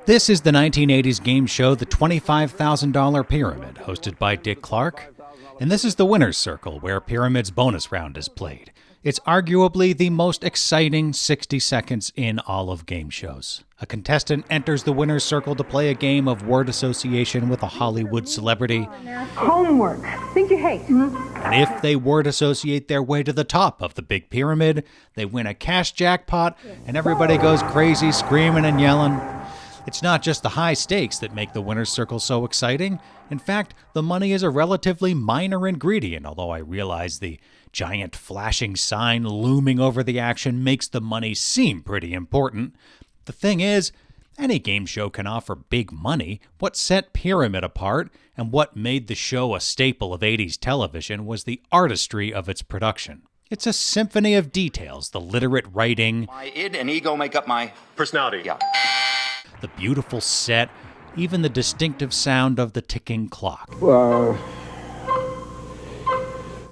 This is the 1980s game show The $25,000 Pyramid, hosted by Dick Clark. And this is the Winner's Circle, where Pyramid's bonus round is played. It's arguably the most exciting 60 seconds in all of game shows. A contestant enters the Winner's Circle to play a game of word association with a Hollywood celebrity. Homework. Think you hate. And if they word associate their way to the top of the big pyramid, they win a cash jackpot, and everybody goes crazy, screaming and yelling. It's not just the high stakes that make the Winner's Circle so exciting. In fact, the money is a relatively minor ingredient, although I realize the giant flashing sign looming over the action makes the money seem pretty important. The thing is, any game show can offer big money. What set Pyramid apart and what made the show a staple of 80s television was the artistry of its production. It's a symphony of details, the literate writing. My id and ego make up my personality. Yeah. The beautiful set, even the distinctive sound of the ticking clock.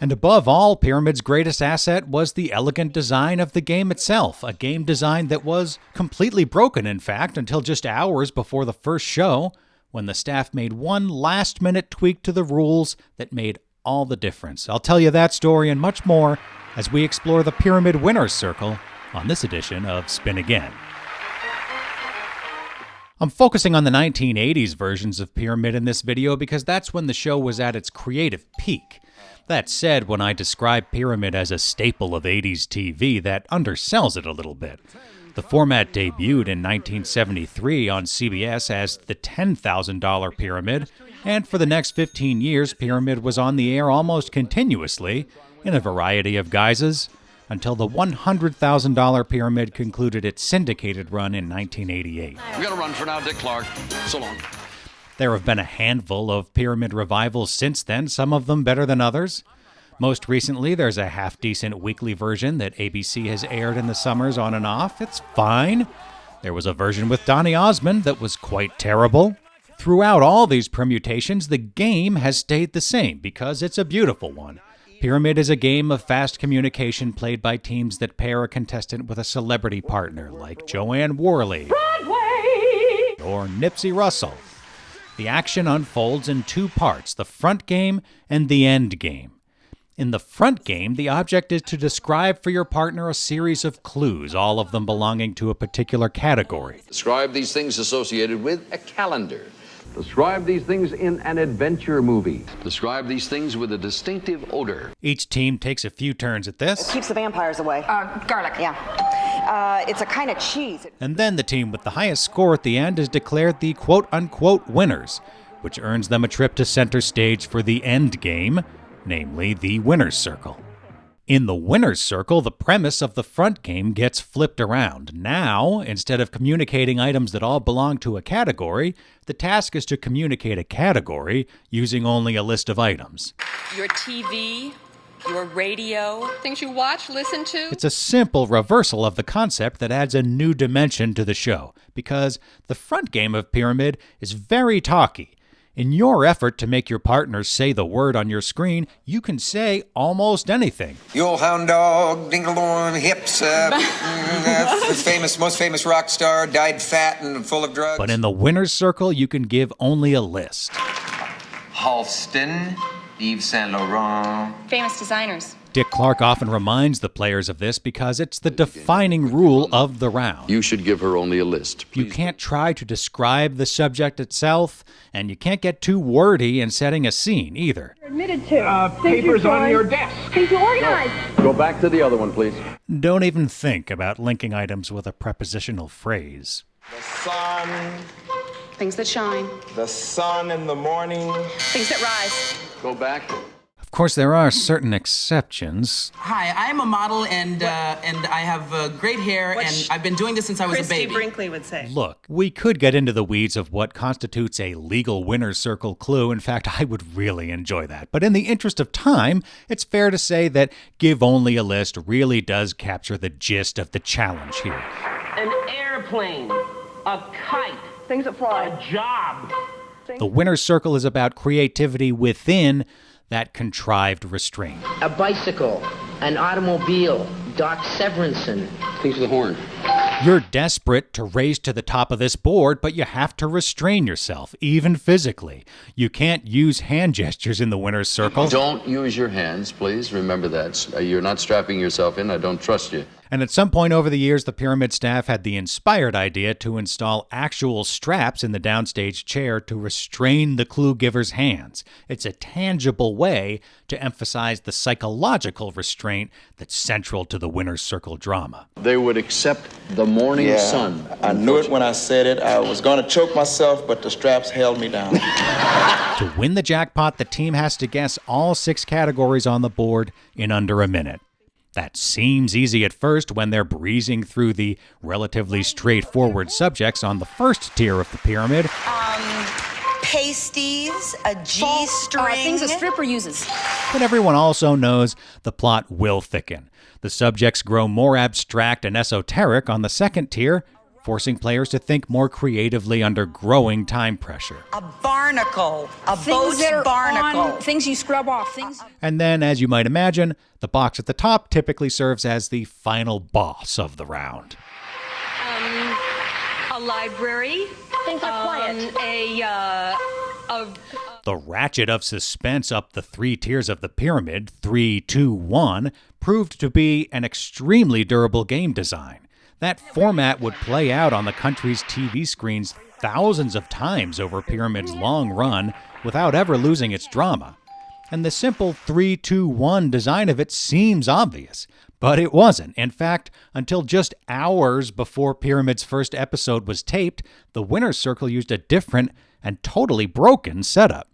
And above all, Pyramid's greatest asset was the elegant design of the game itself, a game design that was completely broken, in fact, until just hours before the first show, when the staff made one last-minute tweak to the rules that made all the difference. I'll tell you that story and much more as we explore the Pyramid Winner's Circle on this edition of Spin Again. I'm focusing on the 1980s versions of Pyramid in this video because that's when the show was at its creative peak. That said, when I describe Pyramid as a staple of 80s TV, that undersells it a little bit. The format debuted in 1973 on CBS as the $10,000 Pyramid, and for the next 15 years, Pyramid was on the air almost continuously in a variety of guises, until the $100,000 Pyramid concluded its syndicated run in 1988. We gotta run for now, Dick Clark. So long. There have been a handful of Pyramid revivals since then, some of them better than others. Most recently, there's a half-decent weekly version that ABC has aired in the summers on and off. It's fine. There was a version with Donny Osmond that was quite terrible. Throughout all these permutations, the game has stayed the same because it's a beautiful one. Pyramid is a game of fast communication played by teams that pair a contestant with a celebrity partner like Joanne Worley Broadway! or Nipsey Russell. The action unfolds in two parts, the front game and the end game. In the front game, the object is to describe for your partner a series of clues, all of them belonging to a particular category. Describe these things associated with a calendar. Describe these things in an adventure movie. Describe these things with a distinctive odor. Each team takes a few turns at this. Keeps the vampires away. Garlic. Yeah. It's a kind of cheese. And then the team with the highest score at the end is declared the quote-unquote winners, which earns them a trip to center stage for the end game, namely the Winner's Circle. In the Winner's Circle, the premise of the front game gets flipped around. Now, instead of communicating items that all belong to a category, the task is to communicate a category using only a list of items. Your TV, your radio, things you watch, listen to. It's a simple reversal of the concept that adds a new dimension to the show, because the front game of Pyramid is very talky. In your effort to make your partner say the word on your screen, you can say almost anything. The old hound dog, dingle-dorn, hips, most famous rock star, died fat and full of drugs. But in the Winner's Circle, you can give only a list. Halston, Yves Saint Laurent. Famous designers. Dick Clark often reminds the players of this because it's the defining rule of the round. You should give her only a list. You can't try to describe the subject itself, and you can't get too wordy in setting a scene either. Admitted to. Papers on your desk. Things you organize. Go back to the other one, please. Don't even think about linking items with a prepositional phrase. The sun, Things that shine. the sun in the morning. Things that rise. Go back. Of course, there are certain exceptions. Hi, I'm a model and I have great hair and I've been doing this since I was a baby. Brinkley would say. Look, we could get into the weeds of what constitutes a legal Winner's Circle clue. In fact, I would really enjoy that. But in the interest of time, it's fair to say that give only a list really does capture the gist of the challenge here. An airplane, a kite, Things that fly. a job. The Winner's Circle is about creativity within that contrived restraint. A bicycle, an automobile, Doc Severinsen. Things with a horn. You're desperate to race to the top of this board, but you have to restrain yourself, even physically. You can't use hand gestures in the winner's circle. Don't use your hands, please. Remember that. You're not strapping yourself in. I don't trust you. And at some point over the years, the pyramid staff had the inspired idea to install actual straps in the downstage chair to restrain the clue giver's hands. It's a tangible way to emphasize the psychological restraint that's central to the winner's circle drama. They would accept the morning sun. I knew it when I said it. I was going to choke myself, but the straps held me down. To win the jackpot, the team has to guess all 6 categories on the board in under a minute. That seems easy at first when they're breezing through the relatively straightforward subjects on the first tier of the pyramid. Pasties, a G-string. Things a stripper uses. But everyone also knows the plot will thicken. The subjects grow more abstract and esoteric on the second tier, forcing players to think more creatively under growing time pressure. A barnacle, a boat's barnacle. Things you scrub off. And then, as you might imagine, the box at the top typically serves as the final boss of the round. A library. Things are quiet. The ratchet of suspense up the 3 tiers of the pyramid, 3, 2, 1, proved to be an extremely durable game design. That format would play out on the country's TV screens thousands of times over Pyramid's long run without ever losing its drama. And the simple 3-2-1 design of it seems obvious, but it wasn't. In fact, until just hours before Pyramid's first episode was taped, the winner's circle used a different and totally broken setup.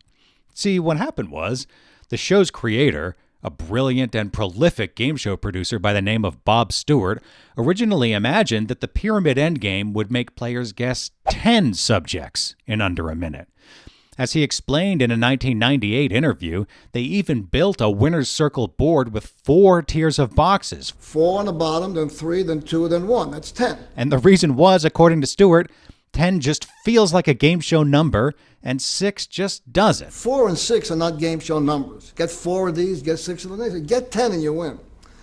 See, what happened was, the show's creator, a brilliant and prolific game show producer by the name of Bob Stewart, originally imagined that the pyramid endgame would make players guess 10 subjects in under a minute. As he explained in a 1998 interview, they even built a winner's circle board with 4 tiers of boxes. 4 on the bottom, then 3, then 2, then 1. That's 10. And the reason was, according to Stewart, 10 just feels like a game show number, and 6 just doesn't. 4 and 6 are not game show numbers. Get 4 of these, get 6 of the next. Get 10 and you win.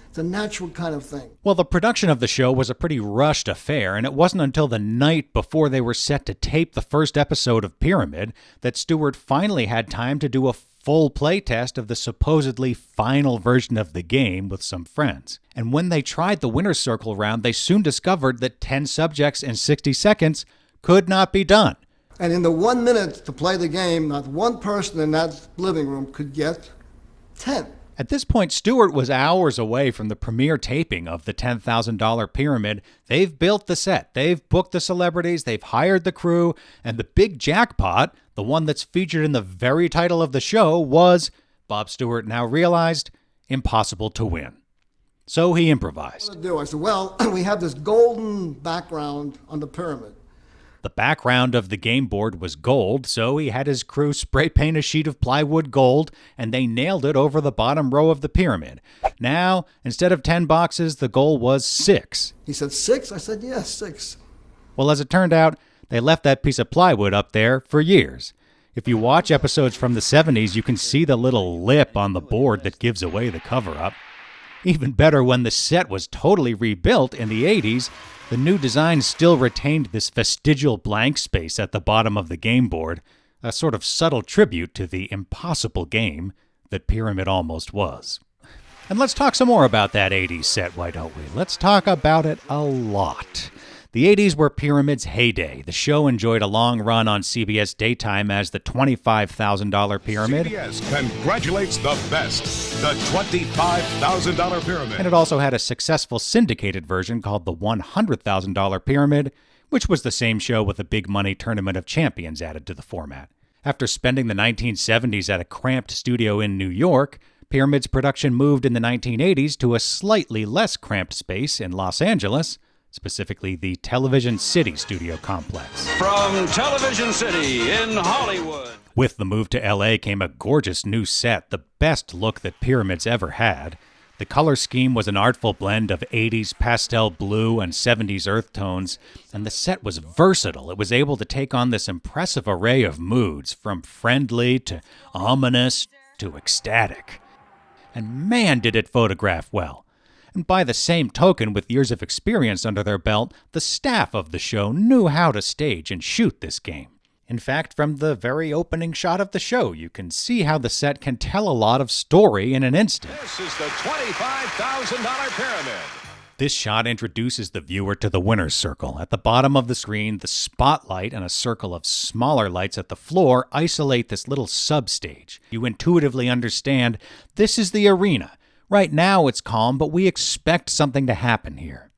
It's a natural kind of thing. Well, the production of the show was a pretty rushed affair, and it wasn't until the night before they were set to tape the first episode of Pyramid that Stewart finally had time to do a full playtest of the supposedly final version of the game with some friends. And when they tried the winner's circle round, they soon discovered that 10 subjects in 60 seconds could not be done. And in the 1 minute to play the game, not one person in that living room could get 10. At this point, Stewart was hours away from the premiere taping of the $10,000 Pyramid. They've built the set, they've booked the celebrities, they've hired the crew, and the big jackpot, the one that's featured in the very title of the show, was, Bob Stewart now realized, impossible to win. So he improvised. What do I do? I said, well, we have this golden background on the pyramid. The background of the game board was gold, so he had his crew spray paint a sheet of plywood gold, and they nailed it over the bottom row of the pyramid. Now, instead of 10 boxes, the goal was 6. He said, 6? I said, yes, 6. Well, as it turned out, they left that piece of plywood up there for years. If you watch episodes from the 70s, you can see the little lip on the board that gives away the cover-up. Even better, when the set was totally rebuilt in the 80s, the new design still retained this vestigial blank space at the bottom of the game board, a sort of subtle tribute to the impossible game that Pyramid almost was. And let's talk some more about that 80s set, why don't we? Let's talk about it a lot. The 80s were Pyramid's heyday. The show enjoyed a long run on CBS daytime as the $25,000 Pyramid. CBS congratulates the best, the $25,000 Pyramid. And it also had a successful syndicated version called the $100,000 Pyramid, which was the same show with a big money Tournament of Champions added to the format. After spending the 1970s at a cramped studio in New York, Pyramid's production moved in the 1980s to a slightly less cramped space in Los Angeles, specifically the Television City studio complex. From Television City in Hollywood. With the move to LA came a gorgeous new set, the best look that Pyramid's ever had. The color scheme was an artful blend of 80s pastel blue and 70s earth tones, and the set was versatile. It was able to take on this impressive array of moods, from friendly to ominous to ecstatic. And man, did it photograph well. And by the same token, with years of experience under their belt, the staff of the show knew how to stage and shoot this game. In fact, from the very opening shot of the show, you can see how the set can tell a lot of story in an instant. This is the $25,000 pyramid. This shot introduces the viewer to the winner's circle. At the bottom of the screen, the spotlight and a circle of smaller lights at the floor isolate this little substage. You intuitively understand this is the arena. Right now it's calm, but we expect something to happen here.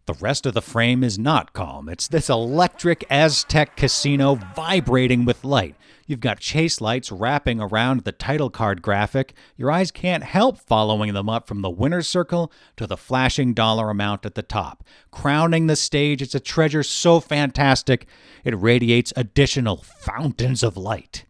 The rest of the frame is not calm. It's this electric Aztec casino vibrating with light. You've got chase lights wrapping around the title card graphic. Your eyes can't help following them up from the winner's circle to the flashing dollar amount at the top. Crowning the stage, it's a treasure so fantastic, it radiates additional fountains of light.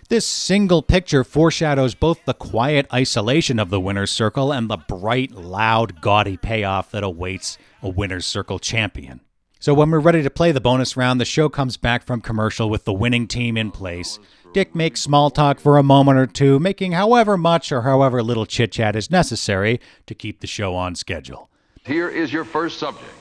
This single picture foreshadows both the quiet isolation of the winner's circle and the bright, loud, gaudy payoff that awaits a winner's circle champion. So when we're ready to play the bonus round, the show comes back from commercial with the winning team in place. Dick makes small talk for a moment or two, making however much or however little chit-chat is necessary to keep the show on schedule. Here is your first subject.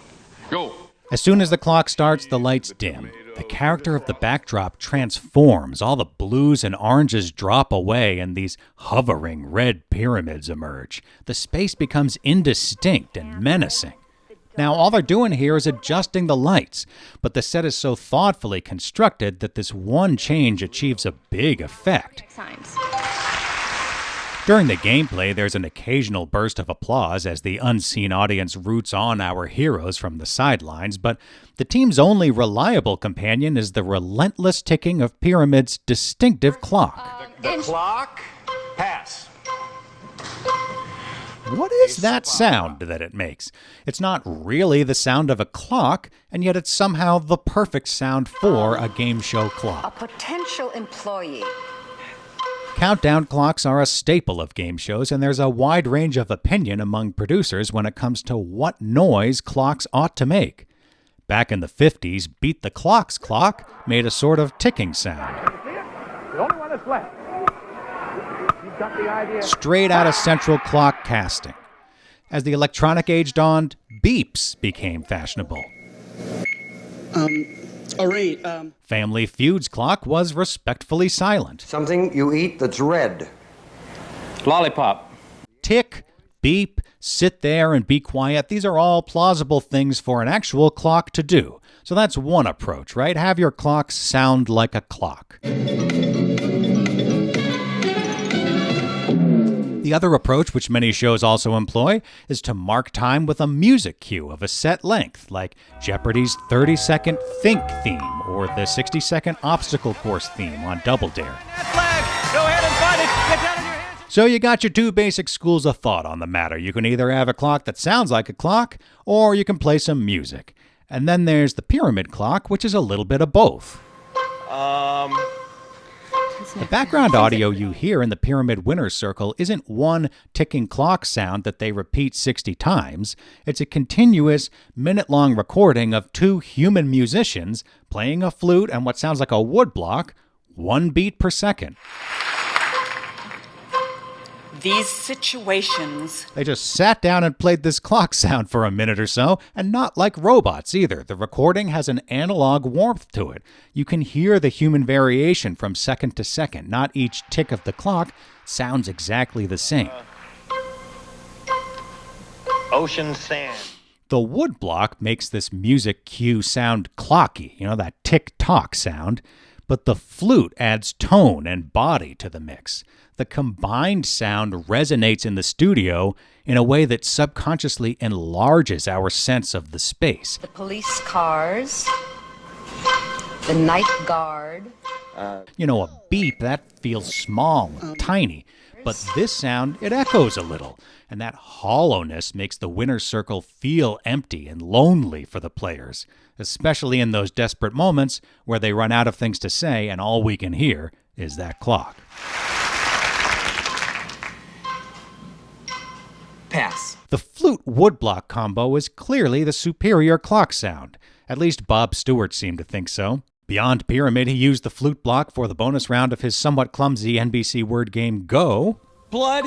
Go. As soon as the clock starts, the lights dim. The character of the backdrop transforms. All the blues and oranges drop away, and these hovering red pyramids emerge. The space becomes indistinct and menacing. Now, all they're doing here is adjusting the lights, but the set is so thoughtfully constructed that this one change achieves a big effect. During the gameplay, there's an occasional burst of applause as the unseen audience roots on our heroes from the sidelines, but the team's only reliable companion is the relentless ticking of Pyramid's distinctive clock. The clock, pass. What is that sound that it makes? It's not really the sound of a clock, and yet it's somehow the perfect sound for a game show clock. A potential employee. Countdown clocks are a staple of game shows, and there's a wide range of opinion among producers when it comes to what noise clocks ought to make. Back in the 50s, Beat the Clock's clock made a sort of ticking sound. The only one that's left. You've got the idea. Straight out of Central Clock casting. As the electronic age dawned, beeps became fashionable. Family Feud's clock was respectfully silent. Something you eat that's red. Lollipop. Tick, beep, sit there and be quiet. These are all plausible things for an actual clock to do. So that's one approach, right? Have your clock sound like a clock. The other approach, which many shows also employ, is to mark time with a music cue of a set length, like Jeopardy's 30-second Think theme or the 60-second Obstacle Course theme on Double Dare. Go ahead and find it. Get down on your hands. So you got your two basic schools of thought on the matter. You can either have a clock that sounds like a clock, or you can play some music. And then there's the pyramid clock, which is a little bit of both. The background audio you hear in the Pyramid Winner's Circle isn't one ticking clock sound that they repeat 60 times. It's a continuous, minute-long recording of two human musicians playing a flute and what sounds like a woodblock, 1 beat per second. These situations. They just sat down and played this clock sound for a minute or so, and not like robots either. The recording has an analog warmth to it. You can hear the human variation from second to second. Not each tick of the clock sounds exactly the same. Ocean sand. The woodblock makes this music cue sound clocky, that tick-tock sound, but the flute adds tone and body to the mix. The combined sound resonates in the studio in a way that subconsciously enlarges our sense of the space. The police cars. The night guard. A beep, that feels small and tiny. But this sound, it echoes a little. And that hollowness makes the winner's circle feel empty and lonely for the players, especially in those desperate moments where they run out of things to say and all we can hear is that clock. Pass. The flute-woodblock combo is clearly the superior clock sound. At least Bob Stewart seemed to think so. Beyond Pyramid, he used the flute block for the bonus round of his somewhat clumsy NBC word game Go. Blood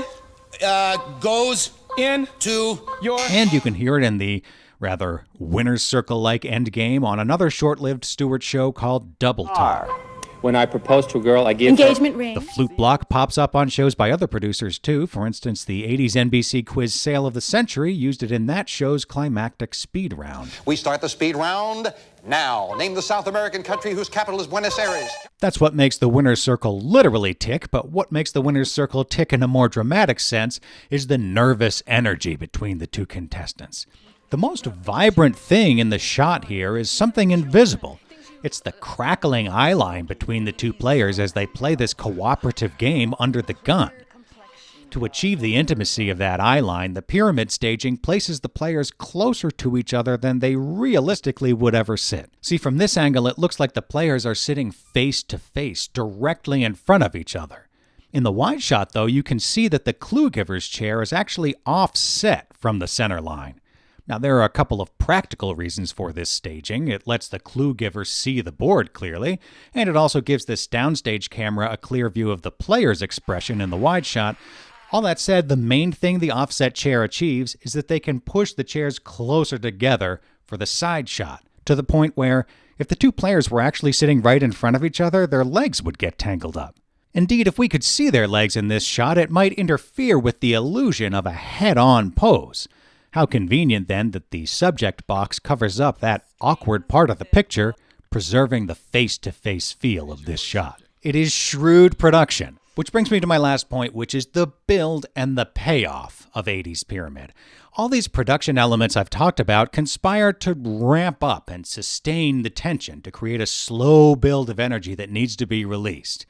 goes into your... And you can hear it in the rather winner's circle-like endgame on another short-lived Stewart show called Double Time. When I propose to a girl, I give Engagement ring. The flute block pops up on shows by other producers, too. For instance, the 80s NBC quiz Sale of the Century used it in that show's climactic speed round. We start the speed round now. Name the South American country whose capital is Buenos Aires. That's what makes the winner's circle literally tick, but what makes the winner's circle tick in a more dramatic sense is the nervous energy between the two contestants. The most vibrant thing in the shot here is something invisible. It's the crackling eye line between the two players as they play this cooperative game under the gun. To achieve the intimacy of that eye line, the pyramid staging places the players closer to each other than they realistically would ever sit. See, from this angle, it looks like the players are sitting face to face, directly in front of each other. In the wide shot, though, you can see that the clue giver's chair is actually offset from the center line. Now, there are a couple of practical reasons for this staging. It lets the clue giver see the board clearly, and it also gives this downstage camera a clear view of the player's expression in the wide shot. All that said, the main thing the offset chair achieves is that they can push the chairs closer together for the side shot, to the point where, if the two players were actually sitting right in front of each other, their legs would get tangled up. Indeed, if we could see their legs in this shot, it might interfere with the illusion of a head-on pose. How convenient, then, that the subject box covers up that awkward part of the picture, preserving the face-to-face feel of this shot. It is shrewd production, which brings me to my last point, which is the build and the payoff of 80s Pyramid. All these production elements I've talked about conspire to ramp up and sustain the tension to create a slow build of energy that needs to be released.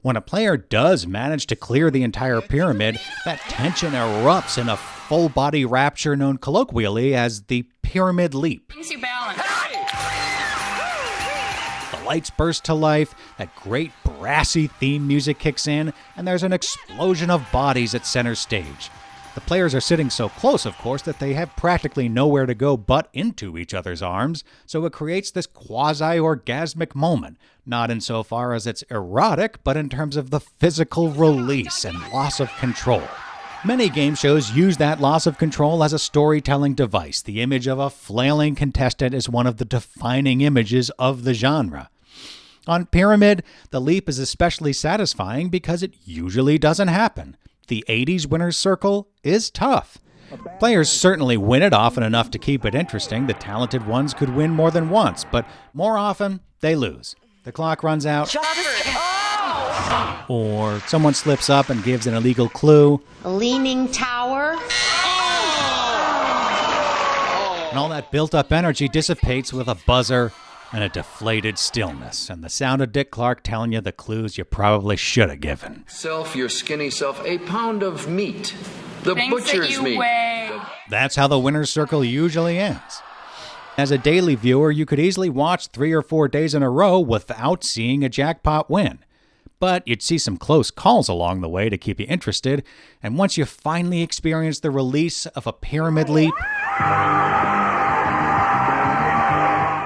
When a player does manage to clear the entire pyramid, that tension erupts in a full-body rapture known colloquially as the pyramid leap. Brings you balance. The lights burst to life, that great brassy theme music kicks in, and there's an explosion of bodies at center stage. The players are sitting so close, of course, that they have practically nowhere to go but into each other's arms, so it creates this quasi-orgasmic moment, not insofar as it's erotic, but in terms of the physical release and loss of control. Many game shows use that loss of control as a storytelling device. The image of a flailing contestant is one of the defining images of the genre. On Pyramid, the leap is especially satisfying because it usually doesn't happen. The 80s winner's circle is tough. Players certainly win it often enough to keep it interesting. The talented ones could win more than once, but more often, they lose. The clock runs out, or someone slips up and gives an illegal clue. A leaning tower. And all that built-up energy dissipates with a buzzer and a deflated stillness, and the sound of Dick Clark telling you the clues you probably should have given. Self, your skinny self, a pound of meat. The Things butcher's that you meat. weigh. That's how the winner's circle usually ends. As a daily viewer, you could easily watch 3 or 4 days in a row without seeing a jackpot win. But you'd see some close calls along the way to keep you interested, and once you finally experience the release of a pyramid leap,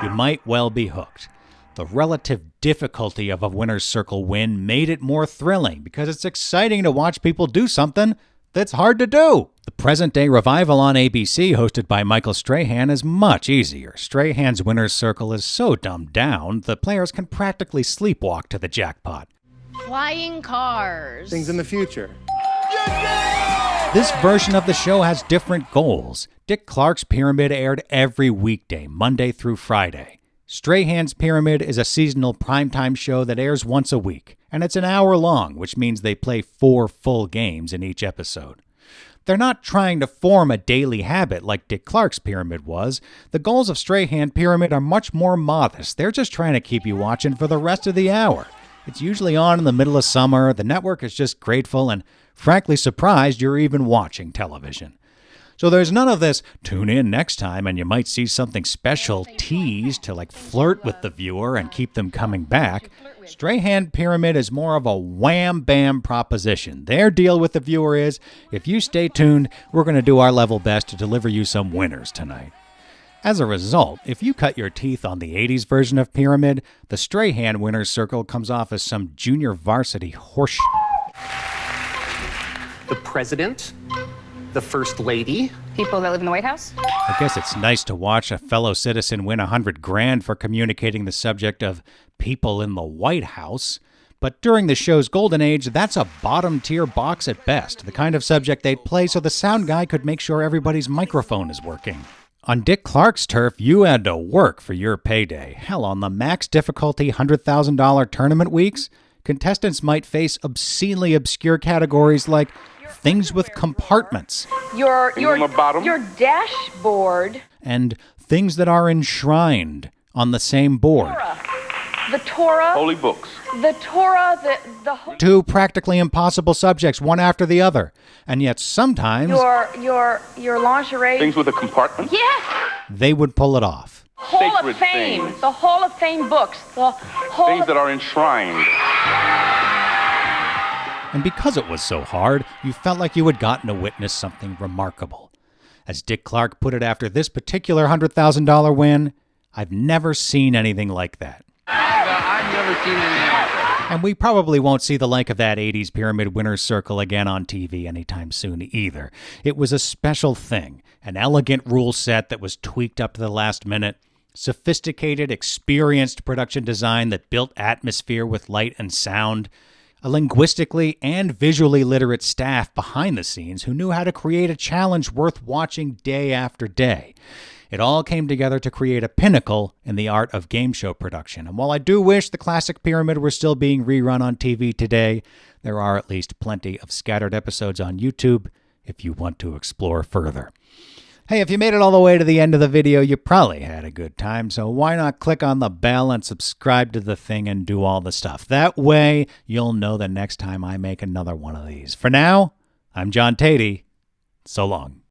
you might well be hooked. The relative difficulty of a winner's circle win made it more thrilling because it's exciting to watch people do something that's hard to do. The present-day revival on ABC, hosted by Michael Strahan, is much easier. Strahan's winner's circle is so dumbed down, the players can practically sleepwalk to the jackpot. Flying cars. Things in the future. This version of the show has different goals. Dick Clark's Pyramid aired every weekday, Monday through Friday. Strahan's Pyramid is a seasonal primetime show that airs once a week, and it's an hour long, which means they play 4 full games in each episode. They're not trying to form a daily habit like Dick Clark's Pyramid was. The goals of Strahan Pyramid are much more modest. They're just trying to keep you watching for the rest of the hour. It's usually on in the middle of summer. The network is just grateful and frankly surprised you're even watching television. So there's none of this, tune in next time and you might see something special teased to flirt with the viewer and keep them coming back. Strahan Pyramid is more of a wham-bam proposition. Their deal with the viewer is, if you stay tuned, we're going to do our level best to deliver you some winners tonight. As a result, if you cut your teeth on the 80s version of Pyramid, the Strahan winner's circle comes off as some junior varsity horse. The president The First Lady. People that live in the White House? I guess it's nice to watch a fellow citizen win $100,000 for communicating the subject of people in the White House. But during the show's golden age, that's a bottom-tier box at best, the kind of subject they'd play so the sound guy could make sure everybody's microphone is working. On Dick Clark's turf, you had to work for your payday. Hell, on the max difficulty $100,000 tournament weeks, contestants might face obscenely obscure categories like things with compartments. Your dashboard. And things that are enshrined on the same board. The Torah. Holy books. The Torah, the Two practically impossible subjects, one after the other. And yet sometimes your lingerie. Things with a compartment. Yes. they would pull it off. Hall of Fame. Things. The Hall of Fame books. The Hall Things that are enshrined. And because it was so hard, you felt like you had gotten to witness something remarkable. As Dick Clark put it after this particular $100,000 win, I've never seen anything like that. I've never seen anything like that. And we probably won't see the like of that 80s Pyramid Winner's Circle again on TV anytime soon either. It was a special thing, an elegant rule set that was tweaked up to the last minute, sophisticated, experienced production design that built atmosphere with light and sound, a linguistically and visually literate staff behind the scenes who knew how to create a challenge worth watching day after day. It all came together to create a pinnacle in the art of game show production. And while I do wish the classic Pyramid were still being rerun on TV today, there are at least plenty of scattered episodes on YouTube if you want to explore further. Hey, if you made it all the way to the end of the video, you probably had a good time, so why not click on the bell and subscribe to the thing and do all the stuff. That way, you'll know the next time I make another one of these. For now, I'm John Teti. So long.